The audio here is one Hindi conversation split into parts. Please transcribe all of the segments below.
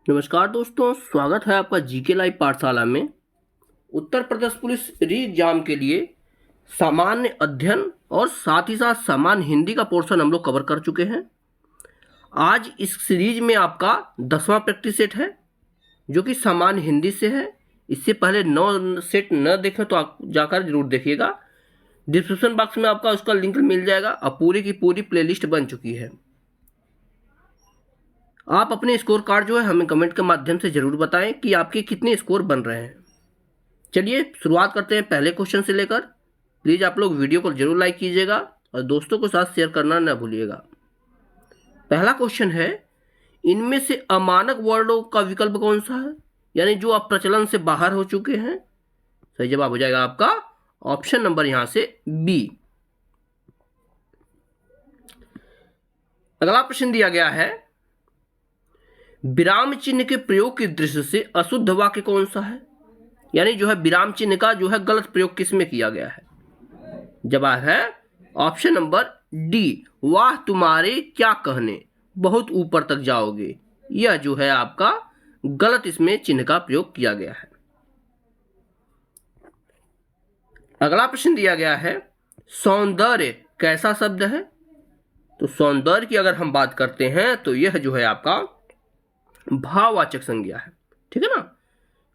नमस्कार दोस्तों, स्वागत है आपका जीके लाइव पाठशाला में। उत्तर प्रदेश पुलिस री एग्जाम के लिए सामान्य अध्ययन और साथ ही साथ सामान्य हिंदी का पोर्शन हम लोग कवर कर चुके हैं। आज इस सीरीज में आपका 10वां प्रैक्टिस सेट है जो कि सामान्य हिंदी से है। इससे पहले 9 सेट न देखें तो आप जाकर जरूर देखिएगा। डिस्क्रिप्शन बॉक्स में आपका उसका लिंक मिल जाएगा और पूरी की पूरी प्लेलिस्ट बन चुकी है। आप अपने स्कोर कार्ड जो है हमें कमेंट के माध्यम से ज़रूर बताएं कि आपके कितने स्कोर बन रहे हैं। चलिए शुरुआत करते हैं पहले क्वेश्चन से लेकर। प्लीज़ आप लोग वीडियो को जरूर लाइक कीजिएगा और दोस्तों के साथ शेयर करना न भूलिएगा। पहला क्वेश्चन है, इनमें से अमानक वर्डों का विकल्प कौन सा है, यानी जो आप प्रचलन से बाहर हो चुके हैं। सही जवाब हो जाएगा आपका ऑप्शन नंबर यहां से बी। अगला प्रश्न दिया गया है, विराम चिन्ह के प्रयोग की दृष्टि से अशुद्ध वाक्य कौन सा है, यानी जो है विराम चिन्ह का जो है गलत प्रयोग किस में किया गया है। जवाब है ऑप्शन नंबर डी, वाह तुम्हारे क्या कहने बहुत ऊपर तक जाओगे। यह जो है आपका गलत इसमें चिन्ह का प्रयोग किया गया है। अगला प्रश्न दिया गया है, सौंदर्य कैसा शब्द है। तो सौंदर्य की अगर हम बात करते हैं तो यह जो है आपका भाववाचक संज्ञा है। ठीक है ना,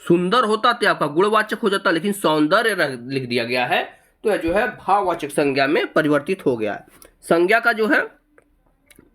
सुंदर होता तो आपका गुणवाचक हो जाता, लेकिन सौंदर्य लिख दिया गया है तो यह जो है भाववाचक संज्ञा में परिवर्तित हो गया है। संज्ञा का जो है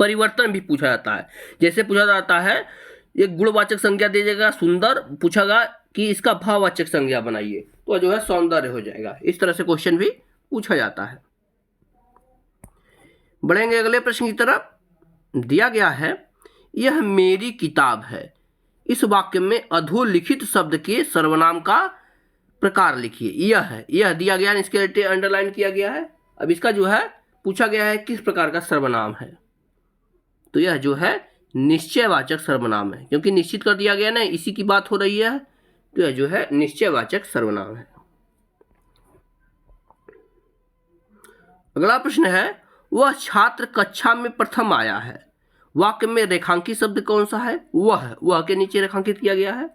परिवर्तन भी पूछा जाता है। जैसे पूछा जाता है एक गुणवाचक संज्ञा दे देगा सुंदर, पूछागा कि इसका भाववाचक संज्ञा बनाइए तो जो है सौंदर्य हो जाएगा। इस तरह से क्वेश्चन भी पूछा जाता है। बढ़ेंगे अगले प्रश्न की तरफ। दिया गया है, यह मेरी किताब है। इस वाक्य में अधोलिखित शब्द के सर्वनाम का प्रकार लिखिए। यह दिया गया है, इसके लिए अंडरलाइन किया गया है। अब इसका जो है पूछा गया है किस प्रकार का सर्वनाम है, तो यह जो है निश्चयवाचक सर्वनाम है, क्योंकि निश्चित कर दिया गया ना, इसी की बात हो रही है, तो यह जो है निश्चयवाचक सर्वनाम है। अगला प्रश्न है, वह छात्र कक्षा में प्रथम आया है। वाक्य में रेखांकित शब्द कौन सा है। वह के नीचे रेखांकित किया गया है।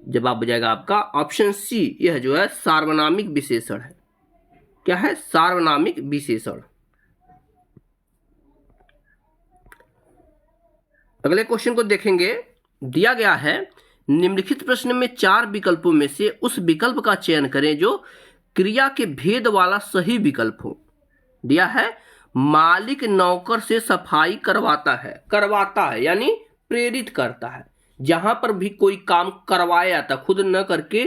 जवाब हो जाएगा आपका ऑप्शन सी, यह जो है सार्वनामिक विशेषण है। क्या है, सार्वनामिक विशेषण। अगले क्वेश्चन को देखेंगे। दिया गया है, निम्नलिखित प्रश्न में 4 विकल्पों में से उस विकल्प का चयन करें जो क्रिया के भेद वाला सही विकल्प हो। दिया है, मालिक नौकर से सफाई करवाता है यानी प्रेरित करता है। जहां पर भी कोई काम करवाया जाता है, खुद न करके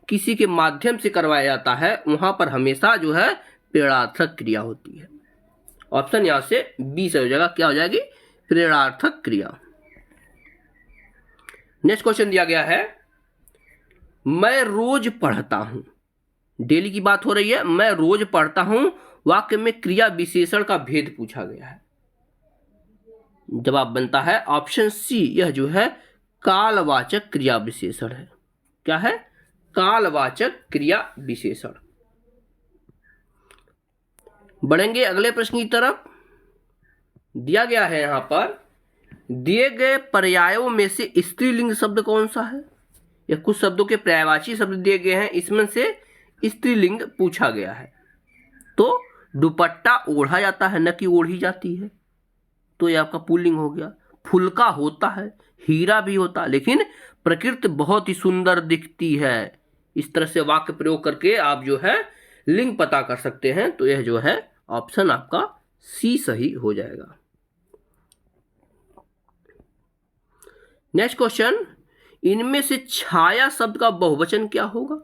किसी के माध्यम से करवाया जाता है, वहां पर हमेशा जो है प्रेरणार्थक क्रिया होती है। ऑप्शन यहां से बी से हो जाएगा। क्या हो जाएगी, प्रेरणार्थक क्रिया। नेक्स्ट क्वेश्चन दिया गया है, मैं रोज पढ़ता हूं। डेली की बात हो रही है, मैं रोज पढ़ता हूं। वाक्य में क्रिया विशेषण का भेद पूछा गया है। जवाब बनता है ऑप्शन सी, यह जो है कालवाचक क्रिया विशेषण है। क्या है, कालवाचक क्रिया विशेषण। बढ़ेंगे अगले प्रश्न की तरफ। दिया गया है यहां पर, दिए गए पर्यायों में से स्त्रीलिंग शब्द कौन सा है। या कुछ शब्दों के पर्यायवाची शब्द दिए गए हैं, इसमें से स्त्रीलिंग पूछा गया है। तो दुपट्टा ओढ़ा जाता है न कि ओढ़ी जाती है, तो ये आपका पुल्लिंग हो गया। फुलका होता है, हीरा भी होता है, लेकिन प्रकृति बहुत ही सुंदर दिखती है। इस तरह से वाक्य प्रयोग करके आप जो है लिंग पता कर सकते हैं। तो यह जो है ऑप्शन आपका सी सही हो जाएगा। नेक्स्ट क्वेश्चन, इनमें से छाया शब्द का बहुवचन क्या होगा।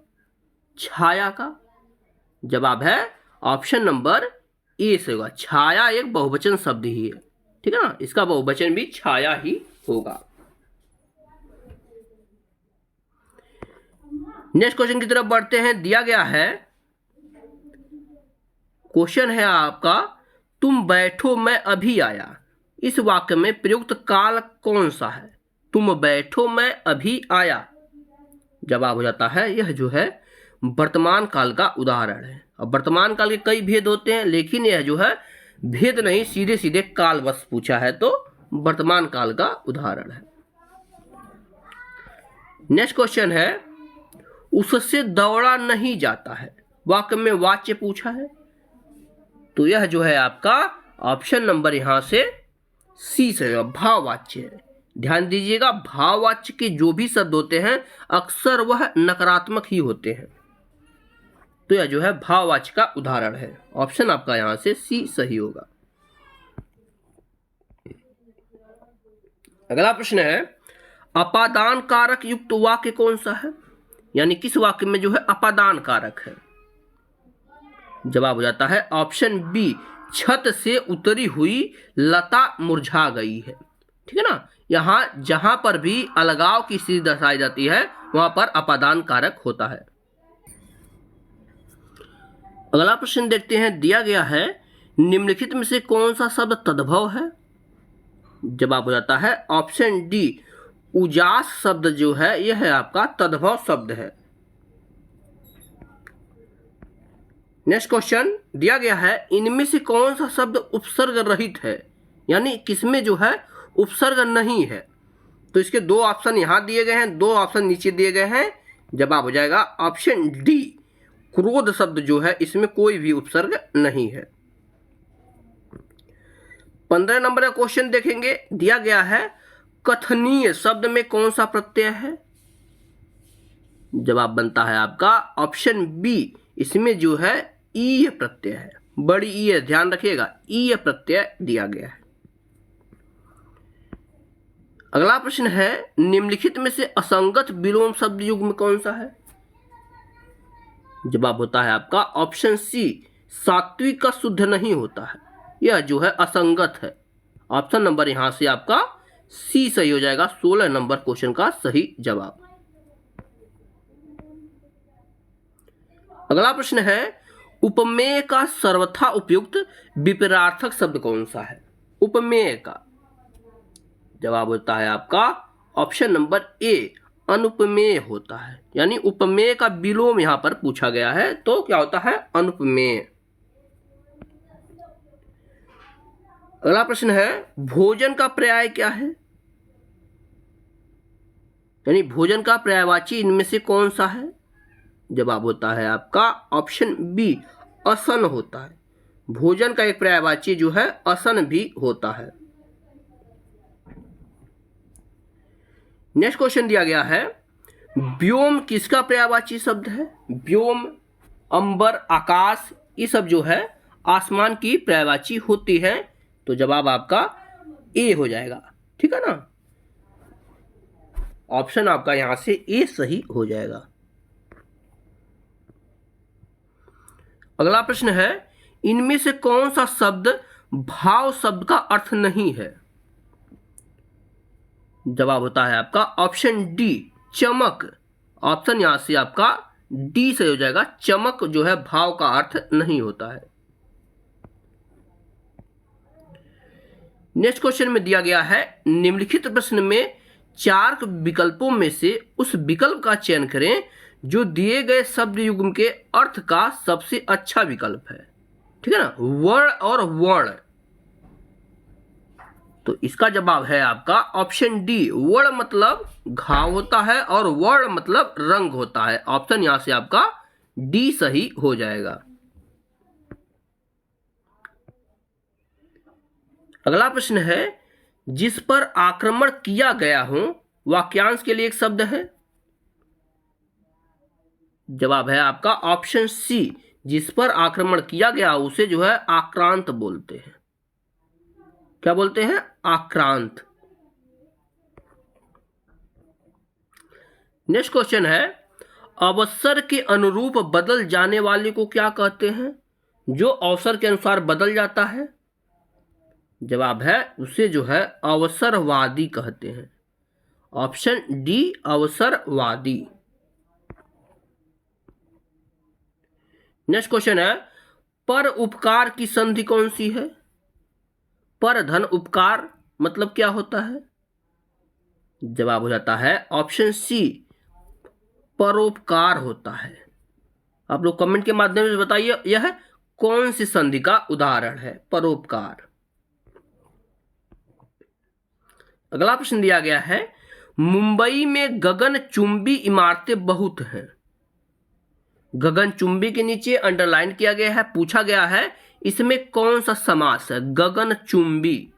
छाया का जवाब है ऑप्शन नंबर ए से होगा। छाया एक बहुवचन शब्द ही है। ठीक है ना, इसका बहुवचन भी छाया ही होगा। नेक्स्ट क्वेश्चन की तरफ बढ़ते हैं। दिया गया है, क्वेश्चन है आपका, तुम बैठो मैं अभी आया। इस वाक्य में प्रयुक्त काल कौन सा है। तुम बैठो मैं अभी आया। जवाब हो जाता है, यह जो है वर्तमान काल का उदाहरण है। अब वर्तमान काल के कई भेद होते हैं, लेकिन यह जो है भेद नहीं, सीधे सीधे कालवश पूछा है, तो वर्तमान काल का उदाहरण है। नेक्स्ट क्वेश्चन है, उससे दौड़ा नहीं जाता है, वाक्य में वाच्य पूछा है। तो यह जो है आपका ऑप्शन नंबर यहां से सी से भाववाच्य है। ध्यान दीजिएगा, भाववाच्य के जो भी शब्द होते हैं अक्सर वह नकारात्मक ही होते हैं। तो यह जो है भाववाच्य का उदाहरण है। ऑप्शन आपका यहां से सी सही होगा। अगला प्रश्न है, अपादान कारक युक्त वाक्य कौन सा है, यानी किस वाक्य में जो है अपादान कारक है। जवाब हो जाता है ऑप्शन बी, छत से उतरी हुई लता मुरझा गई है। ठीक है ना, यहां जहां पर भी अलगाव की स्थिति दर्शाई जाती है वहां पर अपादान कारक होता है। अगला प्रश्न देखते हैं, दिया गया है निम्नलिखित में से कौन सा शब्द तद्भव है। जवाब हो जाता है ऑप्शन डी, उजास शब्द जो है यह है आपका तद्भव शब्द है। नेक्स्ट क्वेश्चन दिया गया है, इनमें से कौन सा शब्द उपसर्ग रहित है, यानी किसमें जो है उपसर्ग नहीं है। तो इसके दो ऑप्शन यहां दिए गए हैं, दो ऑप्शन नीचे दिए गए हैं। जवाब हो जाएगा ऑप्शन डी, क्रोध शब्द जो है इसमें कोई भी उपसर्ग नहीं है। 15 नंबर का क्वेश्चन देखेंगे, दिया गया है कथनीय शब्द में कौन सा प्रत्यय है। जवाब बनता है आपका ऑप्शन बी, इसमें जो है ई प्रत्यय है, बड़ी ई है, ध्यान रखिएगा ई प्रत्यय दिया गया है। अगला प्रश्न है, निम्नलिखित में से असंगत विलोम शब्द युग्म कौन सा है। जवाब होता है आपका ऑप्शन सी, सात्विक का शुद्ध नहीं होता है, यह जो है असंगत है। ऑप्शन नंबर यहां से आपका सी सही हो जाएगा, 16 नंबर क्वेश्चन का सही जवाब। अगला प्रश्न है, उपमेय का सर्वथा उपयुक्त विपरीतार्थक शब्द कौन सा है। उपमेय का जवाब होता है आपका ऑप्शन नंबर ए, अनुपमेय होता है, यानी उपमेय का विलोम यहां पर पूछा गया है, तो क्या होता है अनुपमेय। अगला प्रश्न है, भोजन का पर्याय क्या है, यानी भोजन का पर्यायवाची इनमें से कौन सा है। जवाब होता है आपका ऑप्शन बी, असन होता है। भोजन का एक पर्यायवाची जो है असन भी होता है। नेक्स्ट क्वेश्चन दिया गया है, व्योम किसका पर्यायवाची शब्द है। व्योम, अंबर, आकाश, ये सब जो है आसमान की पर्यायवाची होती है। तो जवाब आपका ए हो जाएगा। ठीक है ना, ऑप्शन आपका यहां से ए सही हो जाएगा। अगला प्रश्न है, इनमें से कौन सा शब्द भाव शब्द का अर्थ नहीं है। जवाब होता है आपका ऑप्शन डी, चमक। ऑप्शन यहां से आपका डी सही हो जाएगा, चमक जो है भाव का अर्थ नहीं होता है। नेक्स्ट क्वेश्चन में दिया गया है, निम्नलिखित प्रश्न में 4 विकल्पों में से उस विकल्प का चयन करें जो दिए गए शब्द युग्म के अर्थ का सबसे अच्छा विकल्प है। ठीक है ना, वर्ण और वर्ण। तो इसका जवाब है आपका ऑप्शन डी, वर्ण मतलब घाव होता है और वर्ण मतलब रंग होता है। ऑप्शन यहां से आपका डी सही हो जाएगा। अगला प्रश्न है, जिस पर आक्रमण किया गया हो वाक्यांश के लिए एक शब्द है। जवाब है आपका ऑप्शन सी, जिस पर आक्रमण किया गया उसे जो है आक्रांत बोलते हैं। क्या बोलते हैं, आक्रांत। नेक्स्ट क्वेश्चन है, अवसर के अनुरूप बदल जाने वाले को क्या कहते हैं। जो अवसर के अनुसार बदल जाता है, जवाब है उसे जो है अवसरवादी कहते हैं। ऑप्शन डी, अवसरवादी। नेक्स्ट क्वेश्चन है, पर उपकार की संधि कौन सी है। पर धन उपकार मतलब क्या होता है। जवाब हो जाता है ऑप्शन सी, परोपकार होता है। आप लोग कमेंट के माध्यम से बताइए यह कौन सी संधि का उदाहरण है, परोपकार। अगला प्रश्न दिया गया है, मुंबई में गगनचुंबी इमारतें बहुत हैं। गगनचुंबी के नीचे अंडरलाइन किया गया है, पूछा गया है इसमें कौन सा समास है। गगनचुंबी,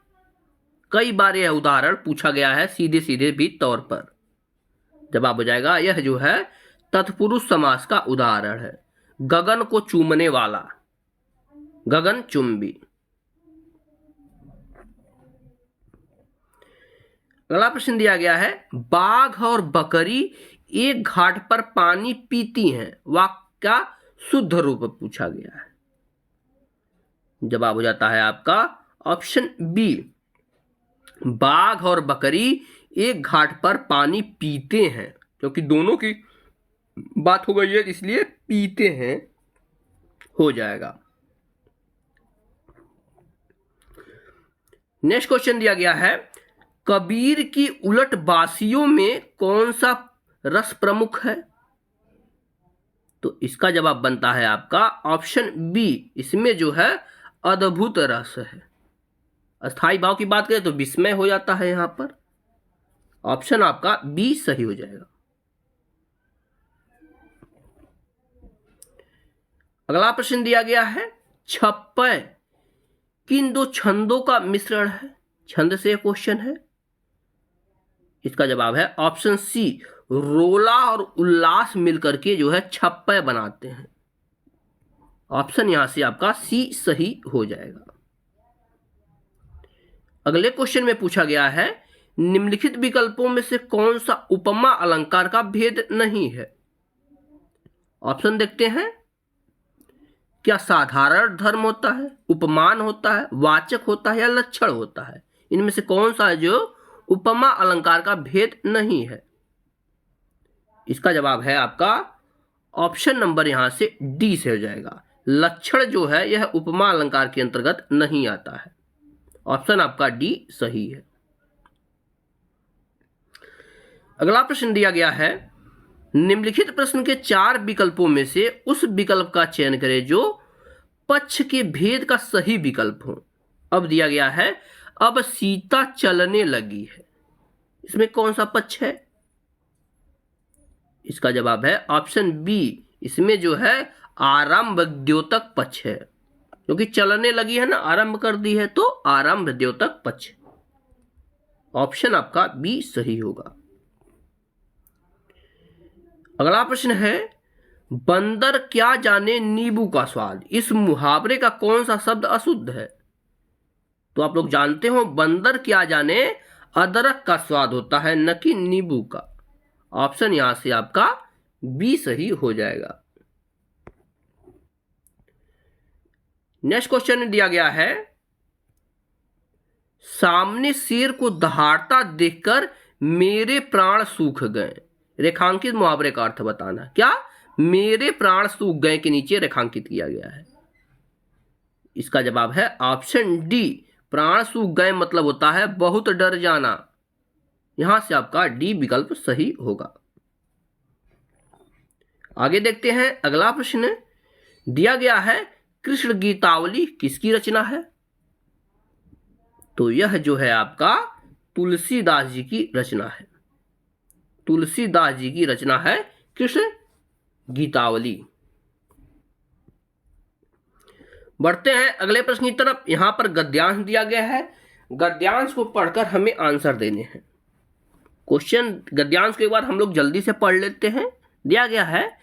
कई बार यह उदाहरण पूछा गया है सीधे सीधे भी तौर पर। जवाब हो जाएगा यह जो है तत्पुरुष समास का उदाहरण है। गगन को चूमने वाला, गगनचुंबी। अगला प्रश्न दिया गया है, बाघ और बकरी एक घाट पर पानी पीती हैं, वाक्य का शुद्ध रूप पूछा गया है। जवाब हो जाता है आपका ऑप्शन बी, बाघ और बकरी एक घाट पर पानी पीते हैं, क्योंकि दोनों की बात हो गई है इसलिए पीते हैं हो जाएगा। नेक्स्ट क्वेश्चन दिया गया है, कबीर की उलट बासियों में कौन सा रस प्रमुख है। तो इसका जवाब बनता है आपका ऑप्शन बी, इसमें जो है अद्भुत रस है। अस्थाई भाव की बात करें तो विस्मय हो जाता है यहां पर। ऑप्शन आपका बी सही हो जाएगा। अगला प्रश्न दिया गया है, छप्पय किन दो छंदों का मिश्रण है। छंद से क्वेश्चन है। इसका जवाब है ऑप्शन सी, रोला और उल्लास मिलकर के जो है छप्पय बनाते हैं। ऑप्शन यहां से आपका सी सही हो जाएगा। अगले क्वेश्चन में पूछा गया है, निम्नलिखित विकल्पों में से कौन सा उपमा अलंकार का भेद नहीं है। ऑप्शन देखते हैं। क्या साधारण धर्म होता है, उपमान होता है, वाचक होता है या लक्षण होता है। इनमें से कौन सा है जो उपमा अलंकार का भेद नहीं है। इसका जवाब है आपका ऑप्शन नंबर यहां से डी से हो जाएगा। लक्षण जो है यह उपमा अलंकार के अंतर्गत नहीं आता है। ऑप्शन आपका डी सही है। अगला प्रश्न दिया गया है, निम्नलिखित प्रश्न के 4 विकल्पों में से उस विकल्प का चयन करें जो पक्ष के भेद का सही विकल्प हो। अब दिया गया है, अब सीता चलने लगी है, इसमें कौन सा पक्ष है। इसका जवाब है ऑप्शन बी, इसमें जो है आरंभ द्योतक पक्ष है, क्योंकि चलने लगी है ना, आरंभ कर दी है तो आरंभ द्योतक पक्ष। ऑप्शन आपका बी सही होगा। अगला प्रश्न है, बंदर क्या जाने नींबू का स्वाद, इस मुहावरे का कौन सा शब्द अशुद्ध है। तो आप लोग जानते हो बंदर क्या जाने अदरक का स्वाद होता है, न कि नींबू का। ऑप्शन यहां से आपका बी सही हो जाएगा। नेक्स्ट क्वेश्चन दिया गया है, सामने शेर को दहाड़ता देखकर मेरे प्राण सूख गए। रेखांकित मुहावरे का अर्थ बताना। क्या मेरे प्राण सूख गए के नीचे रेखांकित किया गया है। इसका जवाब है ऑप्शन डी, प्राण सूख गए मतलब होता है बहुत डर जाना। यहां से आपका डी विकल्प सही होगा। आगे देखते हैं अगला प्रश्न दिया गया है, कृष्ण गीतावली किसकी रचना है। तो यह जो है आपका तुलसीदास जी की रचना है। तुलसीदास जी की रचना है कृष्ण गीतावली। बढ़ते हैं अगले प्रश्न की तरफ। यहां पर गद्यांश दिया गया है, गद्यांश को पढ़कर हमें आंसर देने हैं। क्वेश्चन गद्यांश के बाद हम लोग जल्दी से पढ़ लेते हैं। दिया गया है,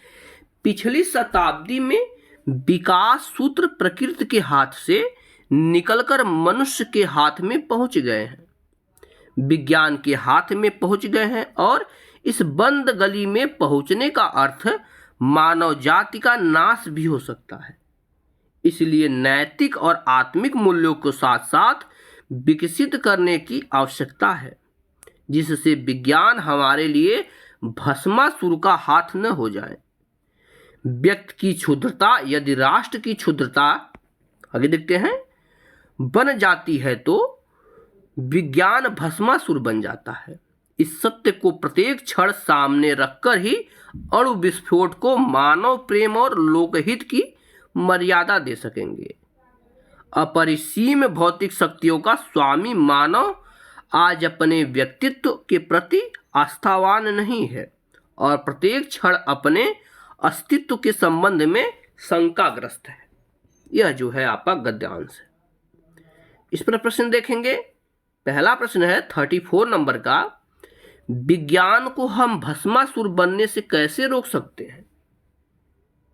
पिछली शताब्दी में विकास सूत्र प्रकृति के हाथ से निकलकर मनुष्य के हाथ में पहुंच गए हैं, विज्ञान के हाथ में पहुंच गए हैं, और इस बंद गली में पहुंचने का अर्थ मानव जाति का नाश भी हो सकता है। इसलिए नैतिक और आत्मिक मूल्यों को साथ साथ विकसित करने की आवश्यकता है, जिससे विज्ञान हमारे लिए भस्मासुर का हाथ न हो जाए। व्यक्ति की क्षुद्रता यदि राष्ट्र की क्षुद्रता, आगे देखते हैं, बन जाती है तो विज्ञान भस्मासुर बन जाता है। इस सत्य को प्रत्येक क्षण सामने रखकर ही अणु विस्फोट को मानव प्रेम और लोकहित की मर्यादा दे सकेंगे। अपरिसीम भौतिक शक्तियों का स्वामी मानव आज अपने व्यक्तित्व के प्रति आस्थावान नहीं है और प्रत्येक क्षण अपने अस्तित्व के संबंध में शंकाग्रस्त है। यह जो है आपका गद्यांश है। इस पर प्रश्न देखेंगे। पहला प्रश्न है 34 नंबर का, विज्ञान को हम भस्मासुर बनने से कैसे रोक सकते हैं?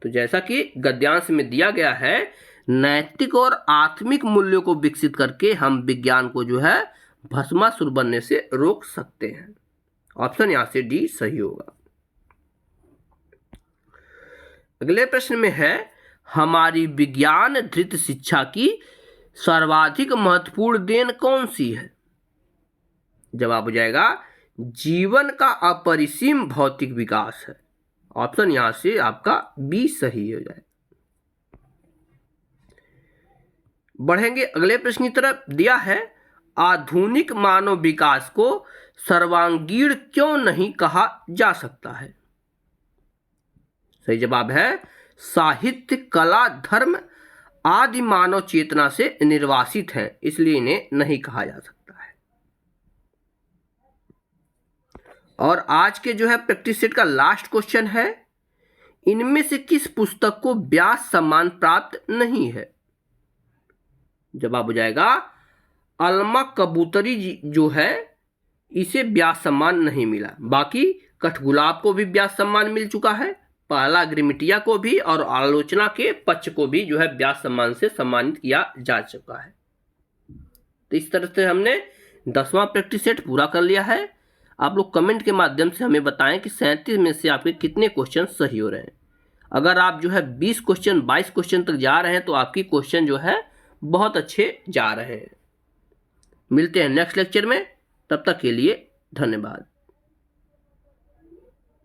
तो जैसा कि गद्यांश में दिया गया है, नैतिक और आत्मिक मूल्यों को विकसित करके हम विज्ञान को जो है भस्मासुर बनने से रोक सकते हैं। ऑप्शन यहां से डी सही होगा। अगले प्रश्न में है, हमारी विज्ञान धृत शिक्षा की सर्वाधिक महत्वपूर्ण देन कौन सी है? जवाब हो जाएगा जीवन का अपरिसीम भौतिक विकास है। ऑप्शन यहां से आपका बी सही हो जाए। बढ़ेंगे अगले प्रश्न की तरफ। दिया है, आधुनिक मानव विकास को सर्वांगीण क्यों नहीं कहा जा सकता है? सही जवाब है साहित्य, कला, धर्म आदि मानव चेतना से निर्वासित हैं, इसलिए इन्हें नहीं कहा जा सकता है। और आज के जो है प्रैक्टिस सेट का लास्ट क्वेश्चन है, इनमें से किस पुस्तक को व्यास सम्मान प्राप्त नहीं है? जवाब हो जाएगा अलमा कबूतरी जो है इसे व्यास सम्मान नहीं मिला। बाकी कठगुलाब को भी व्यास सम्मान मिल चुका है, पहला गिरमिटिया को भी और आलोचना के पक्ष को भी जो है व्यास सम्मान से सम्मानित किया जा चुका है। तो इस तरह से हमने 10वां प्रैक्टिस सेट पूरा कर लिया है। आप लोग कमेंट के माध्यम से हमें बताएं कि 37 में से आपके कितने क्वेश्चन सही हो रहे हैं। अगर आप जो है 20 क्वेश्चन 22 क्वेश्चन तक जा रहे हैं तो आपकी क्वेश्चन जो है बहुत अच्छे जा रहे हैं। मिलते हैं नेक्स्ट लेक्चर में, तब तक के लिए धन्यवाद।